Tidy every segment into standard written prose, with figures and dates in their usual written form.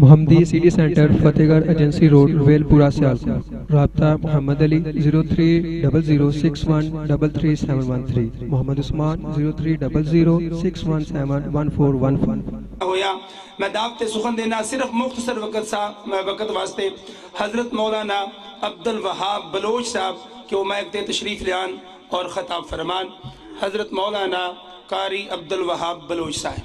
محمدی city centre فتح گڑھ agency road well پورہ سیالکوٹ۔ رابطہ محمد علی 0300613373، محمد عثمان 030061711415۔ ہویا میں دعوت سخن دینا صرف مختصر وقت واسطے حضرت مولانا عبدالوہاب بلوچ صاحب کہ وہ مائک دے تشریف لیان اور خطاب فرمان۔ حضرت مولانا قاری عبدالوہاب بلوچ صاحب۔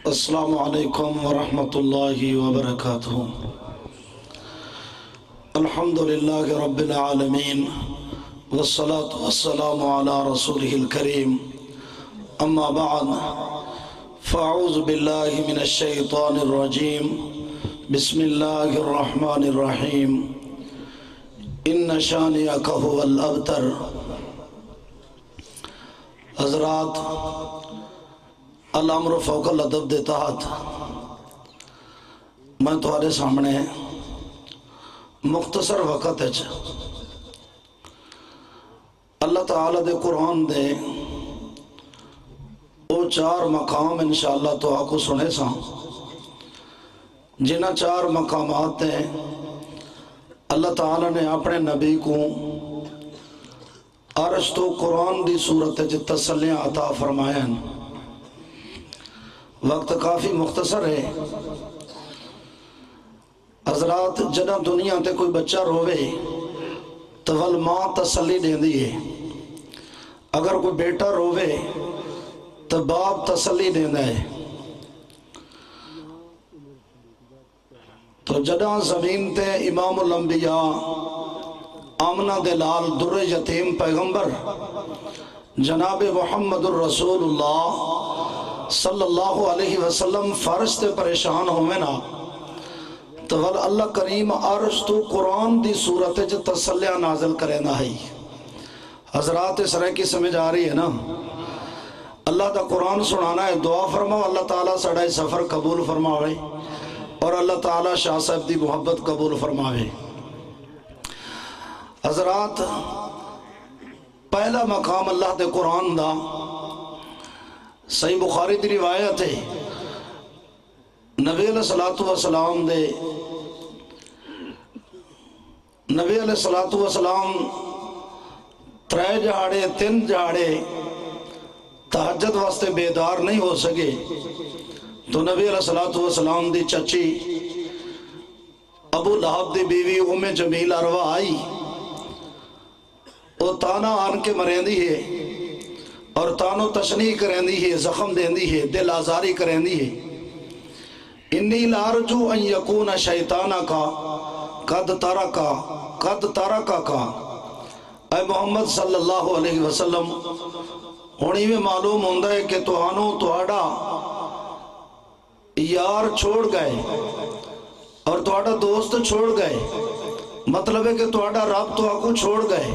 السلام علیکم ورحمۃ اللہ وبرکاتہ۔ الحمدللہ رب العالمین والصلاة والسلام علی رسولہ الکریم، اما بعد فاعوذ باللہ من الشیطان الرجیم، بسم اللہ الرحمن الرحیم، ان شانئک ھو الابتر۔ حضرات، الامر فوق الادب دے تحت میں تمہارے سامنے مختصر وقت ہے اللہ تعالیٰ دے قرآن دے وہ 4 مقام انشاءاللہ تو آپ کو سنے سا، جنہ 4 مقامات ہیں اللہ تعالیٰ نے اپنے نبی کو عرش تو قرآن دی صورت تسلیاں عطا فرمائیں۔ وقت کافی مختصر ہے حضرات۔ جنہ دنیا تے کوئی بچہ روے تو ول ماں تسلی دیں دی ہے، اگر کوئی بیٹا روے تو باپ تسلی دیں ہے۔ تو جنہ زمین تے امام الانبیاء آمنہ دلال در یتیم پیغمبر جناب محمد الرسول اللہ صلی اللہ علیہ وسلم فرش تے پریشان ہوئے نا تو اللہ کریم عرش تو قرآن دی صورت جو تسلیہ نازل کرے نہ ہے۔ حضرات اس رہے کی سمجھ آ رہی ہے نا؟ اللہ دا قرآن سنانا ہے، دعا فرماؤ اللہ تعالیٰ سڑھائی سفر قبول فرماوے اور اللہ تعالیٰ شاہ صاحب دی محبت قبول فرماوے۔ حضرات، پہلا مقام اللہ دے قرآن دا صحیح بخاری دی روایت ہے، نبی علیہ السلام دے نبی علیہ السلام 3 جہاڑے 3 جہاڑے تہجد واسطے بیدار نہیں ہو سکے تو نبی علیہ السلام دی چچی ابو لہب دی بیوی ام جمیل اروا آئی، وہ تانا آن کے مرین دی ہے اور تانو تشنیح کریں دی ہے، زخم دیں دی ہے، دل آزاری کریں دی ہے۔ انی لارجو ان یکون شیطانہ کا قد ترکا کا۔ اے محمد صلی اللہ علیہ وسلم، ہونی میں معلوم ہوندہ ہے کہ توہانو توہاڑا یار چھوڑ گئے اور توہاڑا دوست چھوڑ گئے، مطلب ہے کہ توہاڑا رب تو آکو چھوڑ گئے۔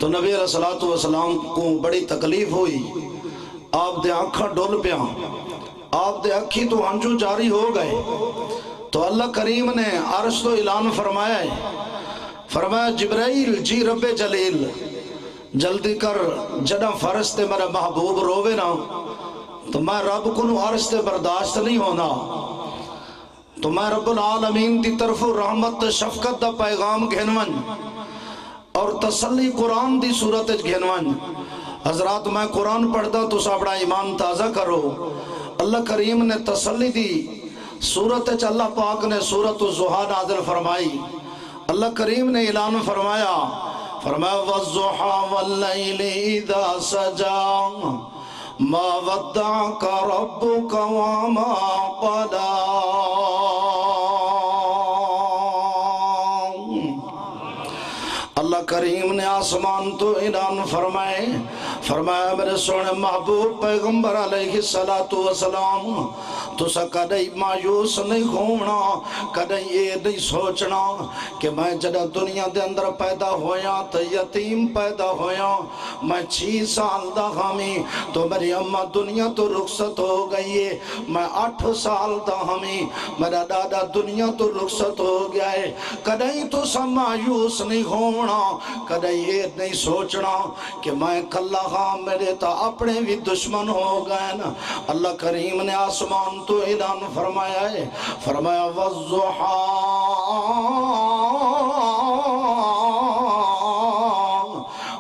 تو نبی علیہ السلام کو بڑی تکلیف ہوئی، آپ دے آنکھاں ڈول پیاں، آپ دے اکھی تو ہنجو جاری ہو گئے۔ تو اللہ کریم نے عرش تو اعلان فرمایا ہے، فرمایا جبرائیل جی رب جلیل جلدی کر، جنہ فرشتے میرا محبوب روے نا تو میں رب کنو عرش تے برداشت نہیں ہونا، تو میں رب العالمین دی طرف رحمت شفقت دا پیغام گھنون اور تسلی قرآن دی صورت گھنون۔ حضرات، میں قرآن پڑھتا تو اپنا ایمان تازہ کرو۔ اللہ کریم نے تسلی دی صورت اللہ پاک نے سورۃ الضحیٰ نازل فرمائی۔ اللہ کریم نے اعلان فرمایا وَالضُّحَىٰ وَاللَّيْلِ إِذَا سَجَىٰ مَا وَدَّعَكَ رَبُّكَ وَمَا قَلَىٰ۔ اللہ کریم نے آسمان تو اعلان فرمایا میرے سونے محبوب پیغمبر علیہ السلام تو سا کدھائی مایوس نہیں ہونا، کدھائی یہ نہیں سوچنا کہ میں جدہ دنیا دے اندر پیدا ہویا تو یتیم پیدا ہویا، میں 6 سال دا ہمیں تو میری اماں دنیا تو رخصت ہو گئی ہے، میں 8 سال دا ہمیں میرا دادا دنیا تو رخصت ہو گیا ہے۔ کدھائی تو سا مایوس نہیں ہونا، کدھائی یہ نہیں سوچنا کہ میں کلا ہاں میرے تا اپنے بھی دشمن ہو گئے نا. اللہ کریم نے آسمان تو اعلان فرمایا ہے, فرمایا والضحیٰ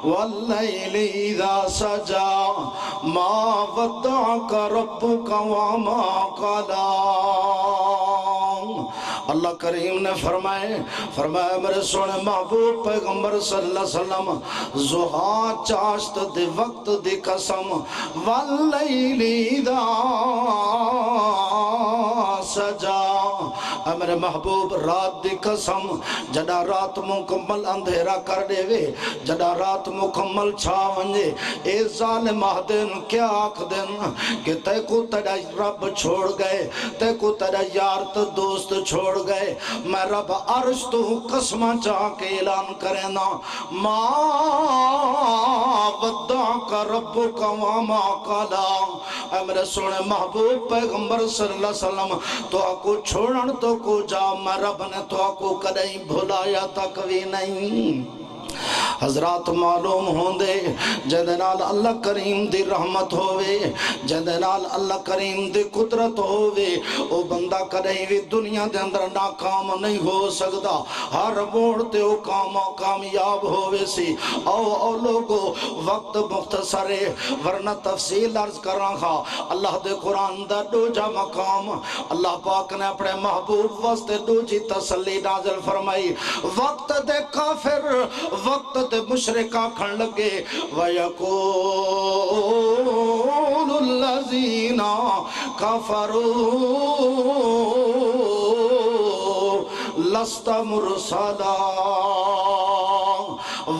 واللیل اذا سجا ما ودعک ربک وما قلا. اللہ کریم نے فرمایا میرے سونے محبوب پیغمبر صلی اللہ علیہ وسلم ضحیٰ چاشت دے وقت دی قسم واللیل اذا سجا, اے میرے محبوب رات دی قسم جڑا رات مکمل اندھیرا کر دے وے, جڑا رات مکمل چھا ونجے, اے ظالم آدن کیا آکھ دن کہ تے کو تیرا رب چھوڑ گئے, تے کو تیرا یار تو دوست چھوڑ گئے. میں رب عرش تو قسمہ چاہ کے اعلان کریں نا ما ودعک ربک وما قلا. اے میرے سونے محبوب پیغمبر صلی اللہ علیہ وسلم تو آکو چھوڑن تو کو جا, میں رب نے تو آکو کدیں بھلایا تک بھی نہیں. حضرات معلوم ہوں دے جدنال اللہ کریم دی رحمت ہوئے, جدنال اللہ کریم دی قدرت ہوئے, او بندہ کدیں بھی دنیا دے اندر ناکام نہیں ہو سکتا, ہر موڑ تے او کامیاب ہوئے سی. او لوگو وقت مختصر ہے ورنہ تفصیل عرض کر رہا. اللہ دے قرآن دا دو جا مقام اللہ پاک نے اپنے محبوب واسطے دو جی تسلی نازل فرمائی. وقت دے کافر وقت دے مشرکہ کھن لگے وَيَقُولُ الَّذِينَ كَفَرُوا لَسْتَ مُرْسَلًا.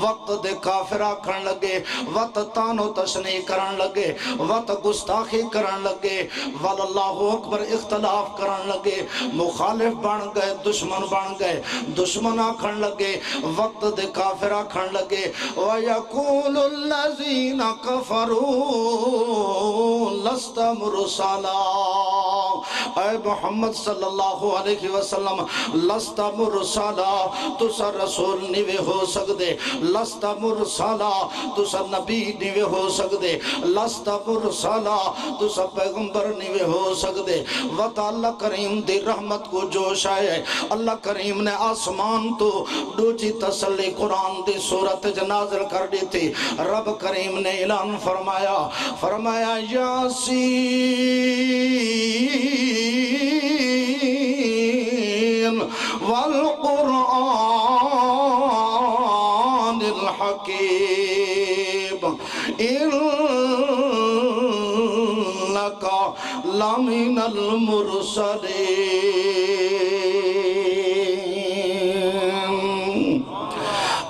وقت دے کافرہ کھن لگے, وقت تانو تشنی کرن لگے, وقت گستاخی کرن لگے, واللہ اکبر اختلاف کرن لگے, مخالف بن گئے, دشمن بن گئے, دشمنہ کھن لگے. وقت دے کافرہ کھن لگے وَيَقُولُ الَّذِينَ كَفَرُوا لَسْتَ مُرْسَلًا. اے محمد صلی اللہ علیہ وسلم لَسْتَ مُرْسَلًا, تو سا رسول نیوے ہو سکدے, لَسْتَ مُرْسَلًا تو سا نبی نیوے ہو سکدے, لَسْتَ مُرْسَلًا تو سا پیغمبر نیوے ہو سکدے. وطا اللہ کریم دی رحمت کو جوش آئے, اللہ کریم نے آسمان تو دوچی تسلی قرآن دی صورت نازل کر دی تھی. رب کریم نے اعلان فرمایا یاسین والقرآن الحکیم انکا لمن المرسلین.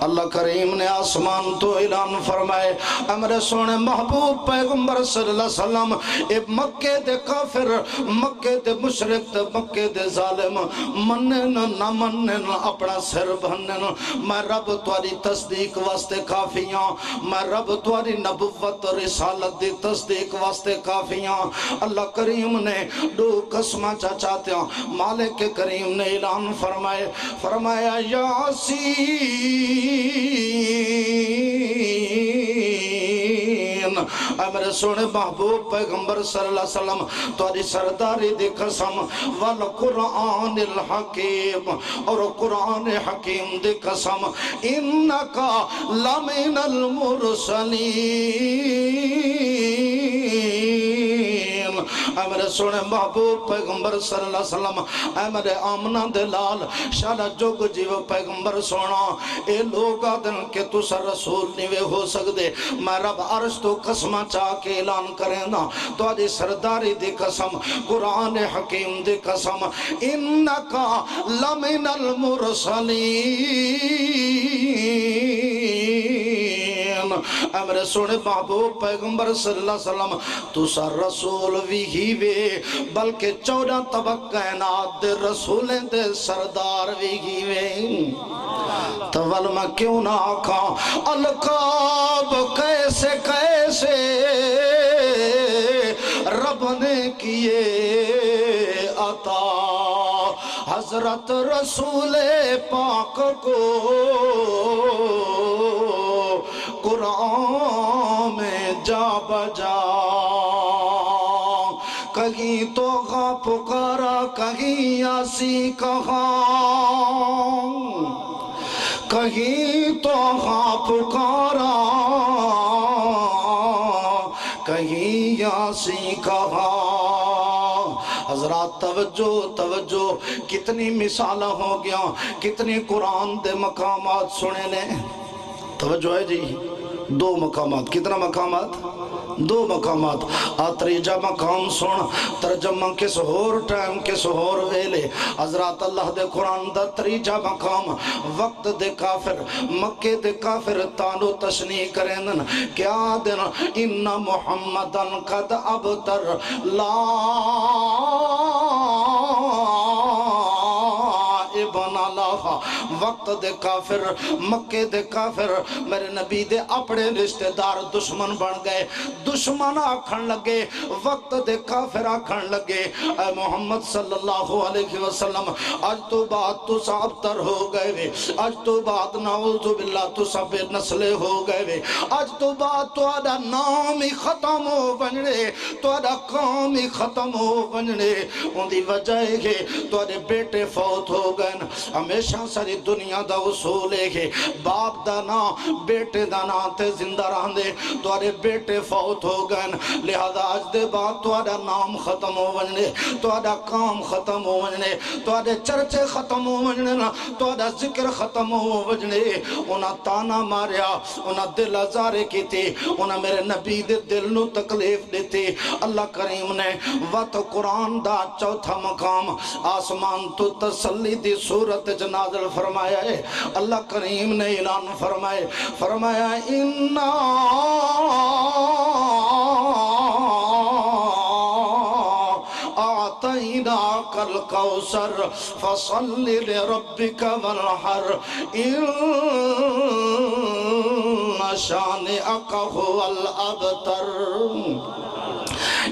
اللہ کریم نے آسمان تو اعلان فرمائے امر سونے محبوب پیغمبر صلی اللہ علیہ وسلم اے مکے دے کافر, مکے دے مشرک, مکے دے ظالم منن نہ منن اپنا سر بھنن. میں رب تواری تصدیق واسطے کافیاں, میں رب تواری نبوت اور رسالت دی تصدیق واسطے کافیاں. اللہ کریم نے دو قسمہ چاہتے ہیں. مالک کریم نے اعلان فرمایا یاسین اے میرے سونے محبوب پیغمبر صلی اللہ علیہ وسلم تاری سرداری دی قسم والقرآن الحکیم, اور قرآن حکیم دی قسم انکا لمن المرسلین. اے میرے سونے محبوب پیغمبر صلی اللہ علیہ وسلم, اے میرے آمنہ دلال شاہ جوگ جیو پیغمبر سونا, اے لوگا دن کہ تو سر رسول نیوے ہو سکدے. میں رب عرش تو قسمہ چاہ کے اعلان کریں نا تو آجی سرداری دی قسم قرآن حکیم دی قسم انکا لمن المرسلین. اے میرے سونے محبوب پیغمبر صلی اللہ علیہ وسلم تو سر رسول بھی ہی وے بلکہ 14 طبق کائنات دے رسولیں دے سردار بھی ہی وے. تو میں کیوں نہ آکھاں القاب کیسے کیسے رب نے کیے عطا, حضرت رسول پاک کو قرآن میں جا بجا، کہیں تو غا پکارا کہیں یاسی کہا، کہیں تو غا پکارا کہیں یاسی کہا۔ حضرات توجہ توجہ، کتنی مثالہ ہو گیا، کتنی قرآن دے مقامات سنے نے۔ توجہ ہے جی، دو مقامات، کتنا مقامات؟ دو مقامات۔ تریجا مقام سن، ترجمہ کس ہور ٹائم کس ہور ویلے۔ حضرات اللہ دے قرآن دا تریجا مقام، وقت دے کافر، مکے دے کافر تانو تشنیح کریں کیا دن، ان محمدن قد ابتر لا ابن اللہ۔ وقت دے کافر، مکے دے کافر میرے نبی دے اپنے رشتہ دار دشمن بن گئے، دشمن آکھن لگے، وقت دے کافر آکھن لگے اے محمد صلی اللہ علیہ وسلم آج تو بعد تو ابتر ہو گئے وے، آج تو بعد نعوذ باللہ تو سب نسلے ہو گئے وے، آج تو بعد تو آدھا نام ہی ختم ہو بنڑے، تو آدھا کام ہی ختم ہو بنڑے۔ ان دی وجہ ہے تو آدھے بیٹے فوت ہو گئے۔ ہمیشہ ساری دنیا دا اصول ہے باپ دا نا بیٹے دا نا تے زندہ رہن دے، تو آدھے بیٹے فوت ہو گئے، لہذا آج دے بعد تو آدھا نام ختم ہو بننے، تو آدھا کام ختم ہو بننے، تو آدھے چرچے ختم ہو بننے، تو آدھا ذکر ختم ہو بننے۔ انہاں تانا ماریا، انہاں دل ازارے کی تھی، انہاں میرے نبی دے دل نو تکلیف دیتی۔ اللہ کریم نے وقت قرآن دا چوتھا مقام آسمان تو تسلی دی صورت نازل فرمایا ہے۔ اللہ کریم نے اعلان فرمائے، فرمایا اِنَّا أعطيناك الكوثر فصل لربك وانحر إن شانئك هو الأبتر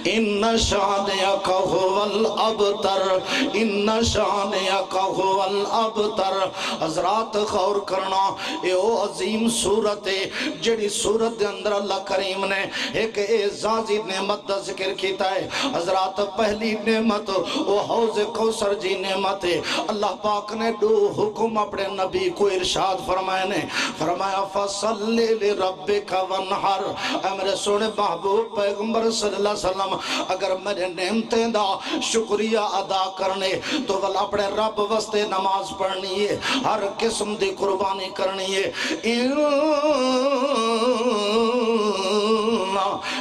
ان شانئک هو الابتر ان شانئک هو الابتر۔ حضرات غور کرنا، اے او عظیم صورت ہے جڑی صورت دے اندر اللہ کریم نے ایک اعزازی نعمت دا ذکر کیتا ہے۔ حضرات پہلی نعمت وہ حوض کوثر جی نعمت ہے۔ اللہ پاک نے دو حکم اپنے نبی کو ارشاد فرمائے نے، فرمایا فصلی لربک وانحر، اے میرے سونے محبوب پیغمبر صلی اللہ علیہ وسلم اگر میرے نعمتیں دا شکریہ ادا کرنے تو ول اپنے رب واسطے نماز پڑھنی ہے، ہر قسم دی قربانی کرنی ہے۔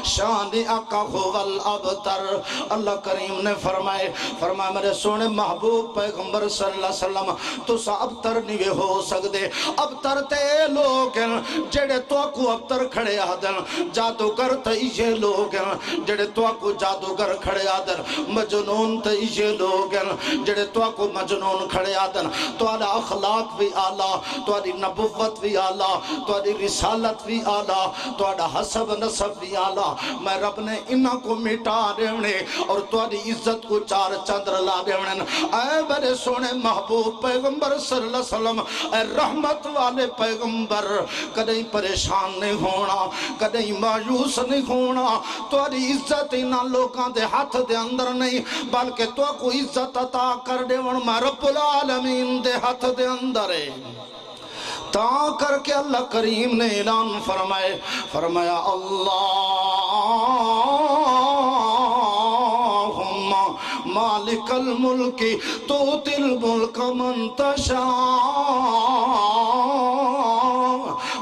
شانئک هو الابتر، اللہ کریم نے فرمائے میرے سونے محبوب پیغمبر صلی اللہ علیہ وسلم تو سا ابتر نہیں ہو سکتے۔ ابتر تے لوگ ہیں جڑے تو کو ابتر کھڑے آدن، جادوگر تے یہ لوگ ہیں جڑے تو کو جادوگر کھڑے آدن، مجنون تے یہ لوگ ہیں جڑے تو کو مجنون کھڑے آدن۔ تو آدھا اخلاق بھی آلہ، تو آدھی نبوت بھی آلہ، تو آدھی رسالت بھی آلہ، تو آدھا حسب نصب بھی آلہ۔ میں رب نے انہاں کو مٹا دیونے اور تو آدھی عزت کو چار چندر لا دیونے۔ اے میرے سونے محبوب پیغمبر صلی اللہ علیہ وسلم، اے رحمت والے پیغمبر، کدیں پریشان نہیں ہونا، کدیں مایوس نہیں ہونا۔ تو آدھی عزت انہاں لوگاں دے ہاتھ دے اندر نہیں بلکہ تو کو عزت عطا کر دیون میں رب العالمین دے ہاتھ دے اندر ہے۔ تا کر کے اللہ کریم نے اعلان فرمایا اللہم مالک الملک تؤتی الملک من تشاء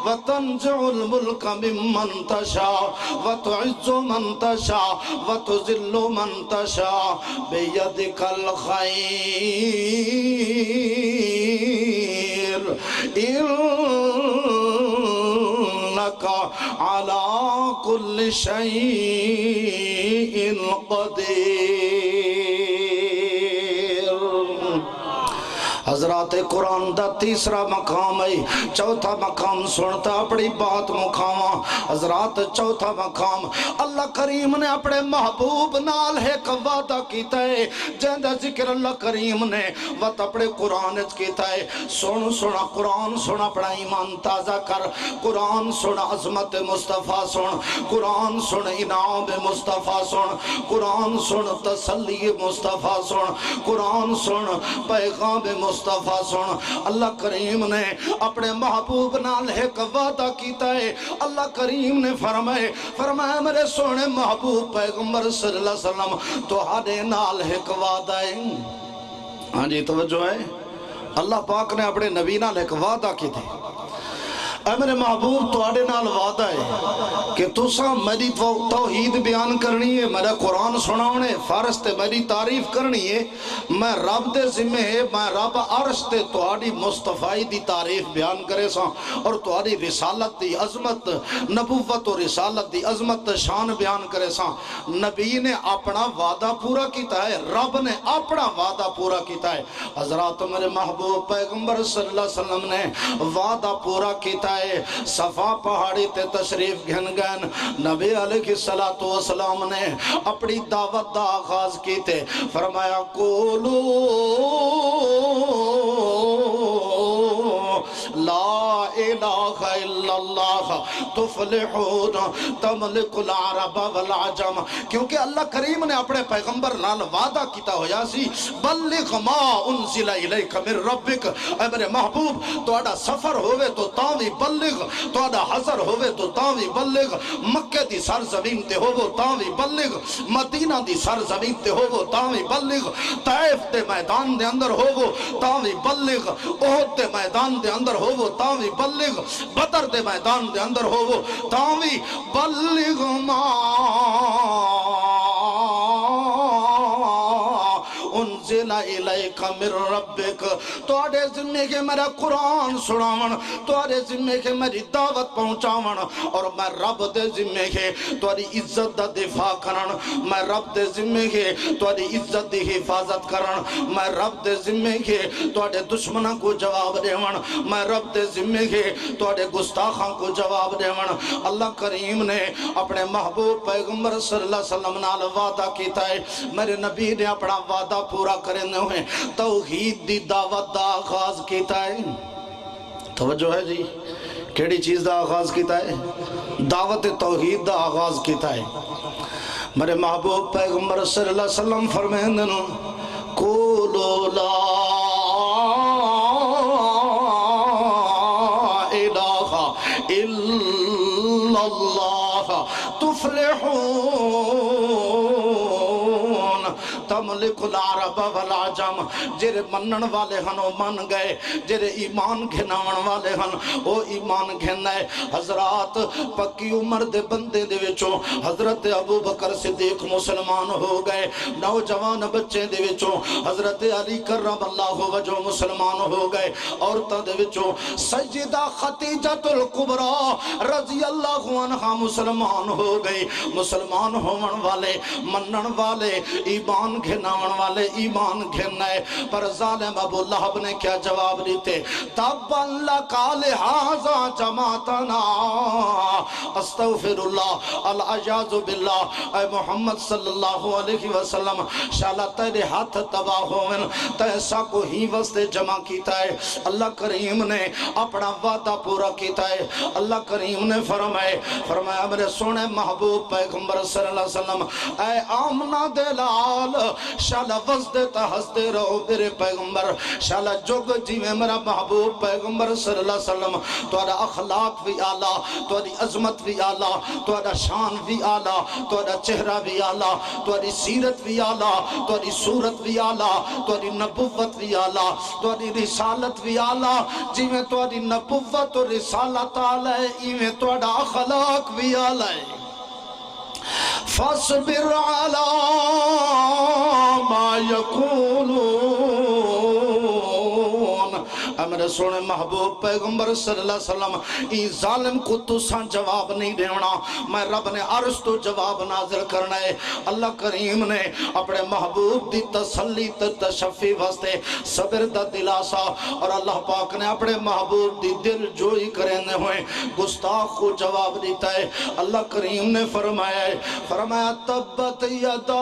وتنزع الملک ممن تشاء وتعز من تشاء وتذل من تشاء بیدک الخیر انک علی کل شیء قدیر۔ حضرات قرآن دا تیسرا مقام ہے، چوتھا مقام سنتا اپنی بات مکھاواں حضرات۔ چوتھا مقام اللہ کریم نے اپنے محبوب نال ایک وعدہ کیتا ہے، جہاں ذکر اللہ کریم نے وقت اپنے قرآن کیتا ہے۔ سنا قرآن سنا، اپنا ایمان تازہ کر، قرآن سنا عظمت مصطفیٰ سن، قرآن سن انعام مصطفیٰ سن، قرآن سن تسلی مصطفیٰ سن، قرآن سن پیغام مصطفیٰ سن۔ اللہ کریم نے اپنے محبوب نال ایک وعدہ کیتا ہے۔ اللہ کریم نے فرمایا میرے سونے محبوب پیغمبر صلی اللہ علیہ وسلم تہاڈے نال ایک وعدہ ہے۔ ہاں جی توجہ ہے، اللہ پاک نے اپنے نبی نال ایک وعدہ کی تھی، اے میرے محبوب تہاڈے نال وعدہ ہے کہ تساں میری توحید بیان کرنی ہے، میرا قرآن سناونے فارس تے میری تعریف کرنی ہے، میں رب دے ذمہ ہے، میں رب عرش تے تہاڈی مصطفی دی تعریف بیان کرے ساں اور تہاڈی رسالت دی عظمت، نبوت و رسالت دی عظمت شان بیان کرے ساں۔ نبی نے اپنا وعدہ پورا کیتا ہے، رب نے اپنا وعدہ پورا کیتا ہے۔ حضرات میرے محبوب پیغمبر صلی اللہ علیہ وسلم نے وعدہ پورا کیتا ہے۔ صفا پہاڑی تے تشریف گھن گئن، نبی علیہ السلام نے اپنی دعوت دا آغاز کیتے، فرمایا قولو لا الہ الا اللہ تفلحون تملک العرب والعجم، کیونکہ اللہ کریم نے اپنے پیغمبر نال وعدہ کیتا ہویا سی، بلغ ما انزل الیک من ربک، اے میرے محبوب تہاڈا سفر ہوئے تو تاوی بلغ، تہاڈا حضر ہوئے تو تاوی بلغ، مکہ دی سرزمین تے ہوو تاوی بلغ، مدینہ دی سرزمین تے ہوو تاوی بلغ، طائف دے میدان دے اندر ہوو تاوی بلغ، احد دے میدان دے اندر ہوو تاوی بلغ، بدر دے میدان دے اندر ہوو تاوی بلغ ما انزل الیک من ربک، تواڈے ذمہ کے میرا قرآن سناون، تواڈے ذمہ کے میری دعوت پہنچاون، اور میں رب دے ذمہ کے تواڈی عزت دا دفاع کرن، میں رب دے ذمہ کے تواڈی عزت دی حفاظت کرن، میں رب دے ذمہ کے تواڈے دشمناں کو جواب دیون، میں رب دے ذمہ کے تواڈے گستاخاں کو جواب دیون۔ اللہ کریم نے اپنے محبوب پیغمبر صلی اللہ علیہ وسلم نال وعدہ کیتا ہے، میرے نبی نے اپنا وعدہ پورا کرنے ہوئے توحید دی دعوت دا آغاز کیتا ہے۔ توجہ ہے جی، کیڑی چیز دا آغاز کیتا ہے؟ دعوت توحید دا آغاز کیتا ہے۔ میرے محبوب پیغمبر صلی اللہ علیہ وسلم فرمائیں قولوا لا الہ الا اللہ تفلحون تملک العرب والعجم، جرے منن والے ہن وہ من گئے، جرے ایمان گھناون والے ہن وہ ایمان گھنائے۔ حضرات پکی عمر دے بندے دے وچوں حضرت ابو بکر صدیق مسلمان ہو گئے، نوجوان بچے دے وچوں حضرت علی کرم اللہ وجہ مسلمان ہو گئے، عورتاں دے وچوں سیدہ خدیجہ الکبریٰ رضی اللہ عنہا مسلمان ہو گئی۔ مسلمان ہون والے، منن والے، ایمان گھناون والے ایمان گھنائے، پر ظالم ابو لہب نے کیا جواب دیتے؟ تبا لکا لہذا جماعتنا، استغفر اللہ، العیاذ باللہ، اے محمد صلی اللہ علیہ وسلم شالا تیرے ہاتھ تباہ ہوئن، تیسا کو ہی وستے جمع کیتا ہے۔ اللہ کریم نے اپنا وعدہ پورا کیتا ہے۔ اللہ کریم نے فرمایا میرے سونے محبوب پیغمبر صلی اللہ علیہ وسلم، اے آمنہ دلال شالا وزدتا ہستے رہو میرے پیغمبر، شالا جگ جیوے میرا محبوب پیغمبر صلی اللہ علیہ وسلم، توڑا اخلاق بھی آلہ، توڑی عظمت بھی آلہ، توڑا شان بھی آلہ، توڑا چہرہ بھی آلہ، توڑی سیرت بھی آلہ، توڑی صورت بھی آلہ، توڑی نبوت بھی آلہ، توڑی رسالت بھی آلہ، جیوے توڑی نبوت و رسالت آلہ ہے، ایوے توڑا اخلاق بھی آلہ ہے۔ فاصبر على ما يقولون، اے میرے سونے محبوب پیغمبر صلی اللہ علیہ وسلم ای ظالم کو تساں جواب نہیں دینا، میں رب نے عرض تو جواب نازل کرنا ہے۔ اللہ کریم نے اپنے محبوب دی تسلی تشفی واسطے صبر دا دلاسا، اور اللہ پاک نے اپنے محبوب دی دل جوئی کرنے ہوئے گستاخ کو جواب دیتا ہے۔ اللہ کریم نے فرمایا تبت یدا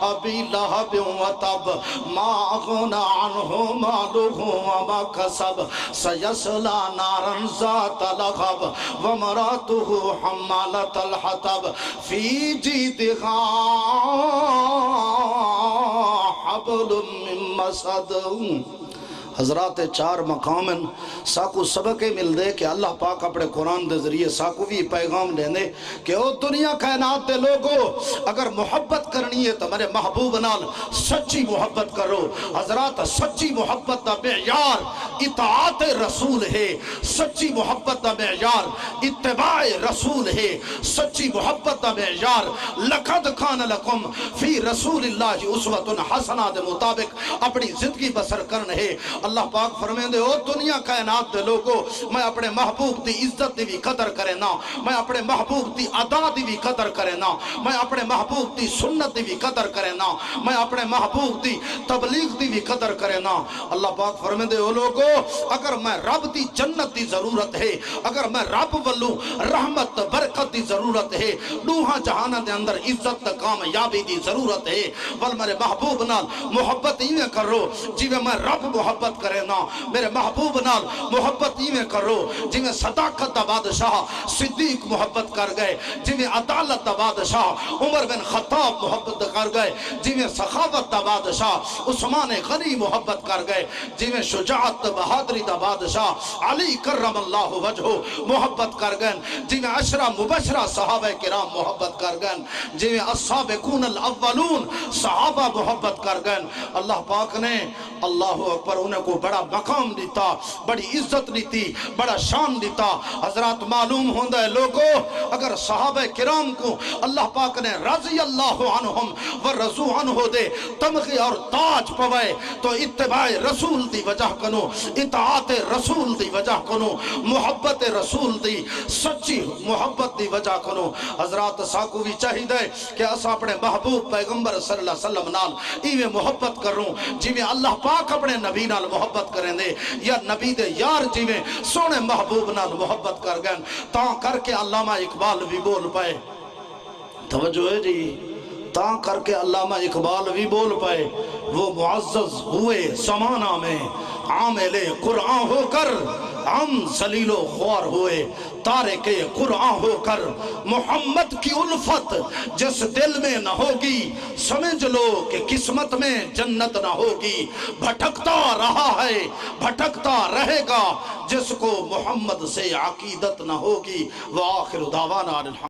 ابی لہب وتب ما اغنی عنہ مالہ وما کسب سیصلی نارا ذات لہب وامرأتہ حمالۃ الحطب فی جیدہا حبل من مسد۔ حضرات چار مقام ساکو سبق مل دے کہ اللہ پاک اپنے قرآن دے ذریعے ساکو بھی پیغام دے دے کہ او دنیا کائنات دے لوگو اگر محبت کرنی ہے تو میرے محبوب نال سچی محبت کرو۔ حضرات سچی محبت دا معیار اطاعت رسول ہے، سچی محبت دا معیار اتباع رسول ہے، سچی محبت دا معیار لقد کان لکم فی رسول اللہ اسوۃ حسنہ دے مطابق اپنی زندگی بسر کرن ہے۔ اللہ پاک فرمائیں دے او دنیا کائنات دے لوگو میں اپنے محبوب دی عزت دی بھی قدر کرے نا، میں اپنے محبوب دی ادا دی بھی قدر کرے نا، میں اپنے محبوب دی سنت دی بھی قدر کرے نا، میں اپنے محبوب دی تبلیغ دی بھی قدر کرے نا۔ اللہ پاک فرمائیں دے او لوگو اگر میں رب دی جنت دی ضرورت ہے، اگر میں رب ولوں رحمت برکت دی ضرورت ہے، دوہاں جہانہ دے اندر عزت کامیابی دی ضرورت ہے، ول میرے محبوب نال محبت ہی میں کرو جی میں رب محبت کرے نا، میرے محبوب نال محبت ہی میں کرو جی میں صداقت دا بادشاہ صدیق محبت کر گئے، جی میں عدالت دا بادشاہ عمر بن خطاب محبت کر گئے، جی میں سخاوت دا بادشاہ عثمان غنی محبت کر گئے، جی میں شجاعت بہادری دا بادشاہ علی کرم اللہ وجہہ محبت کر گئے، جی میں عشرہ مبشرہ صحابہ کرام محبت کر گئے، جی میں السابقون الاولون صحابہ محبت کر گئے۔ اللہ پاک نے اللہ اکبر انہیں کو بڑا مقام دیتا، بڑی عزت دیتی، بڑا شان دیتا۔ حضرات معلوم ہوندہ ہے لوگوں اگر صحابہ کرام کو اللہ پاک نے رضی اللہ عنہم ورضو عنہ دے تمغے اور تاج پوائے تو اتباع رسول دی وجہ کنو، اطاعت رسول دی وجہ کنو، محبت رسول دی سچی محبت دی وجہ کنو۔ حضرات ساکو بھی چاہیے کہ اسا اپنے محبوب پیغمبر صلی اللہ علیہ وسلم نال ایویں محبت کروں جی میں اللہ پاک اپنے نبی نال محبت کریں دے، یا نبی دے یار جی میں سونے محبوب نال محبت کر گئے تاں کر کے علامہ اقبال بھی بول پائے، توجہ ہے جی، تاں کر کے علامہ اقبال بھی بول پائے وہ معزز ہوئے زمانہ میں عامل قرآن ہو کر ہم ذلیل و خوار ہوئے، تارک قرآن ہو کر محمد کی الفت جس دل میں نہ ہوگی سمجھ لو کہ قسمت میں جنت نہ ہوگی۔ بھٹکتا رہا ہے بھٹکتا رہے گا جس کو محمد سے عقیدت نہ ہوگی۔ وآخر دعوانا